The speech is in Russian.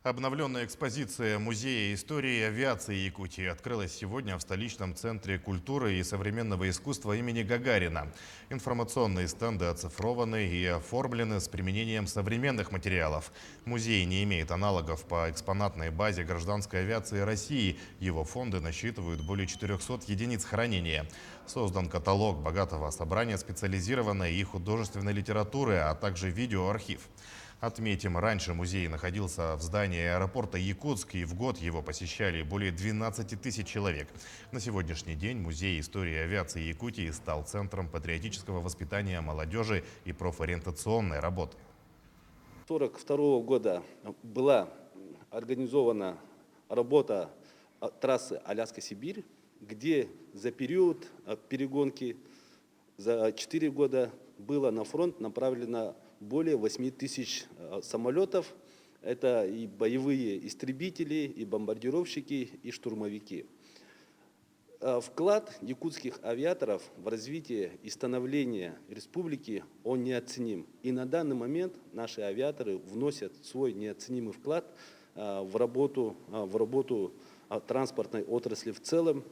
Обновленная экспозиция Музея истории и авиации Якутии открылась сегодня в столичном центре культуры и современного искусства имени Гагарина. Информационные стенды оцифрованы и оформлены с применением современных материалов. Музей не имеет аналогов по экспонатной базе гражданской авиации России. Его фонды насчитывают более 400 единиц хранения. Создан каталог богатого собрания специализированной и художественной литературы, а также видеоархив. Отметим, раньше музей находился в здании аэропорта Якутск, и в год его посещали более 12 тысяч человек. На сегодняшний день Музей истории авиации Якутии стал центром патриотического воспитания молодежи и профориентационной работы. 1942 года была организована работа трассы Аляска-Сибирь, где за период перегонки за 4 года было на фронт направлено более 8 тысяч самолетов. Это и боевые истребители, и бомбардировщики, и штурмовики. Вклад якутских авиаторов в развитие и становление республики, он неоценим. И на данный момент наши авиаторы вносят свой неоценимый вклад в работу транспортной отрасли в целом.